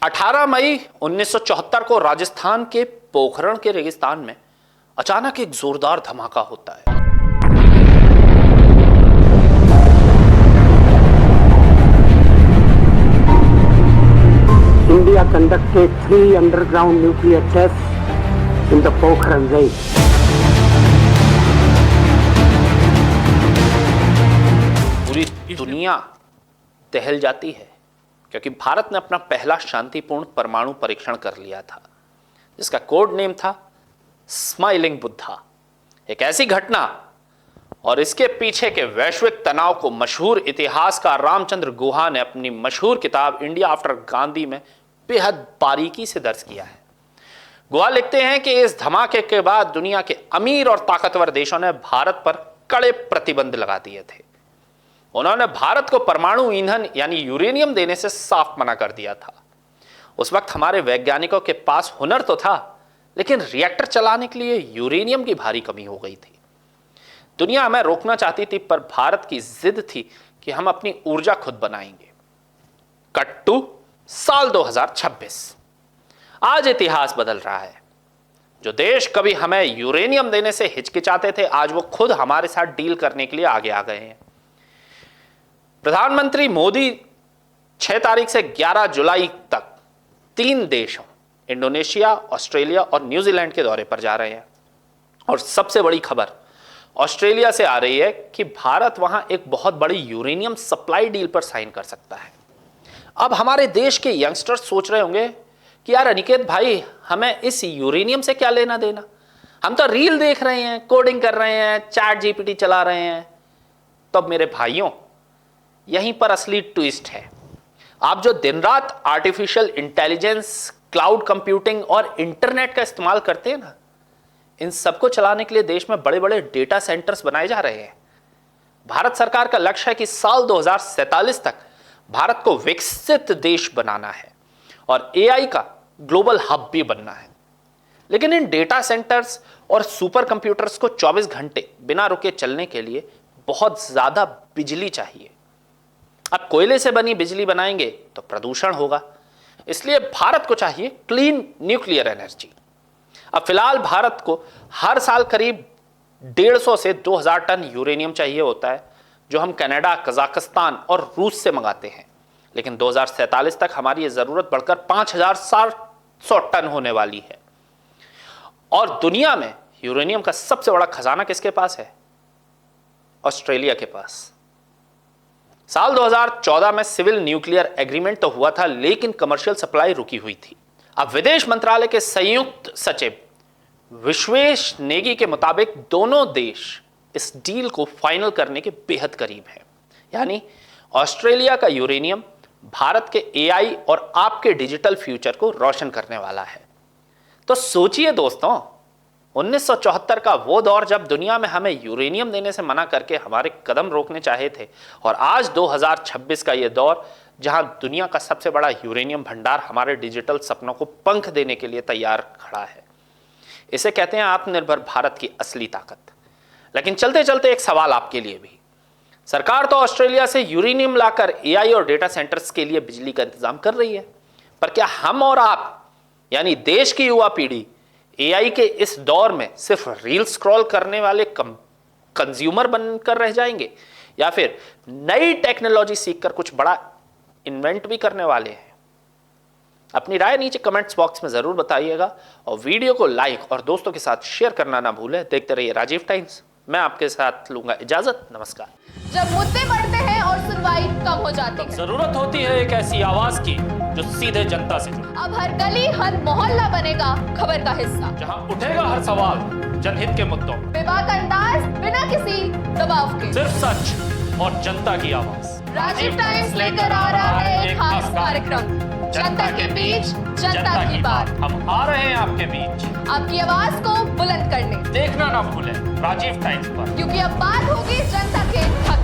18 मई 1974 को राजस्थान के पोखरण के रेगिस्तान में अचानक एक जोरदार धमाका होता है। India conducted 3 underground nuclear tests in the Pokhran range. पूरी दुनिया दहल जाती है क्योंकि भारत ने अपना पहला शांतिपूर्ण परमाणु परीक्षण कर लिया था, जिसका कोड नेम था स्माइलिंग बुद्धा। एक ऐसी घटना और इसके पीछे के वैश्विक तनाव को मशहूर इतिहासकार रामचंद्र गुहा ने अपनी मशहूर किताब इंडिया आफ्टर गांधी में बेहद बारीकी से दर्ज किया है। गुहा लिखते हैं कि इस धमाके के बाद दुनिया के अमीर और ताकतवर देशों ने भारत पर कड़े प्रतिबंध लगा दिए थे। उन्होंने भारत को परमाणु ईंधन यानी यूरेनियम देने से साफ मना कर दिया था। उस वक्त हमारे वैज्ञानिकों के पास हुनर तो था, लेकिन रिएक्टर चलाने के लिए यूरेनियम की भारी कमी हो गई थी। दुनिया हमें रोकना चाहती थी, पर भारत की जिद थी कि हम अपनी ऊर्जा खुद बनाएंगे। कट टू साल 2026। आज इतिहास बदल रहा है। जो देश कभी हमें यूरेनियम देने से हिचकिचाते थे, आज वो खुद हमारे साथ डील करने के लिए आगे आ गए हैं। प्रधानमंत्री मोदी 6 तारीख से 11 जुलाई तक 3 देशों इंडोनेशिया, ऑस्ट्रेलिया और न्यूजीलैंड के दौरे पर जा रहे हैं। और सबसे बड़ी खबर ऑस्ट्रेलिया से आ रही है कि भारत वहां एक बहुत बड़ी यूरेनियम सप्लाई डील पर साइन कर सकता है। अब हमारे देश के यंगस्टर्स सोच रहे होंगे कि यार अनिकेत भाई, हमें इस यूरेनियम से क्या लेना देना, हम तो रील देख रहे हैं, कोडिंग कर रहे हैं, चैट जीपीटी चला रहे हैं। तब मेरे भाइयों, यहीं पर असली ट्विस्ट है। आप जो दिन रात आर्टिफिशियल इंटेलिजेंस, क्लाउड कंप्यूटिंग और इंटरनेट का इस्तेमाल करते हैं ना, इन सबको चलाने के लिए देश में बड़े बड़े डेटा सेंटर्स बनाए जा रहे हैं। भारत सरकार का लक्ष्य है कि साल 2047 तक भारत को विकसित देश बनाना है और एआई का ग्लोबल हब भी बनना है। लेकिन इन डेटा सेंटर्स और सुपर कंप्यूटर्स को 24 घंटे बिना रुके चलने के लिए बहुत ज्यादा बिजली चाहिए। अब कोयले से बनी बिजली बनाएंगे तो प्रदूषण होगा, इसलिए भारत को चाहिए क्लीन न्यूक्लियर एनर्जी। अब फिलहाल भारत को हर साल करीब 150 से 2000 टन यूरेनियम चाहिए होता है, जो हम कनाडा, कजाकिस्तान और रूस से मंगाते हैं। लेकिन 2047 तक हमारी ये जरूरत बढ़कर 5700 टन होने वाली है। और दुनिया में यूरेनियम का सबसे बड़ा खजाना किसके पास है? ऑस्ट्रेलिया के पास। साल 2014 में सिविल न्यूक्लियर एग्रीमेंट तो हुआ था, लेकिन कमर्शियल सप्लाई रुकी हुई थी। अब विदेश मंत्रालय के संयुक्त सचिव विश्वेश नेगी के मुताबिक दोनों देश इस डील को फाइनल करने के बेहद करीब हैं। यानी ऑस्ट्रेलिया का यूरेनियम भारत के एआई और आपके डिजिटल फ्यूचर को रोशन करने वाला है। तो सोचिए दोस्तों, 1974 का वो दौर जब दुनिया में हमें यूरेनियम देने से मना करके हमारे कदम रोकने चाहे थे, और आज 2026 का ये दौर जहां दुनिया का सबसे बड़ा यूरेनियम भंडार हमारे डिजिटल सपनों को पंख देने के लिए तैयार खड़ा है। इसे कहते हैं आत्मनिर्भर भारत की असली ताकत। लेकिन चलते चलते एक सवाल आपके लिए भी। सरकार तो ऑस्ट्रेलिया से यूरेनियम लाकर एआई और डेटा सेंटर्स के लिए बिजली का इंतजाम कर रही है, पर क्या हम और आप यानी देश की युवा पीढ़ी एआई के इस दौर में सिर्फ रील स्क्रॉल करने वाले कंज्यूमर बनकर रह जाएंगे, या फिर नई टेक्नोलॉजी सीखकर कुछ बड़ा इन्वेंट भी करने वाले हैं? अपनी राय नीचे कमेंट्स बॉक्स में जरूर बताइएगा और वीडियो को लाइक और दोस्तों के साथ शेयर करना ना भूलें। देखते रहिए राजीव टाइम्स। मैं आपके साथ लूंगा इजाजत। नमस्कार। जब मुद्दे बढ़ते हैं और सुनवाई कम हो जाती है, जरूरत होती है एक ऐसी आवाज की जो सीधे जनता से जुड़े। अब हर गली हर मोहल्ला बनेगा खबर का हिस्सा, जहां उठेगा हर सवाल जनहित के मुद्दों, बेबाक अंदाज बिना किसी दबाव के, सिर्फ सच और जनता की आवाज। राजीव टाइम्स लेकर आ रहा है एक खास कार्यक्रम, जनता के बीच जनता की बात। हम आ रहे हैं आपके बीच, आपकी आवाज को बुलंद करने। देखना ना भूलें राजीव टाइम्स पर, क्योंकि अब बात होगी जनता के हक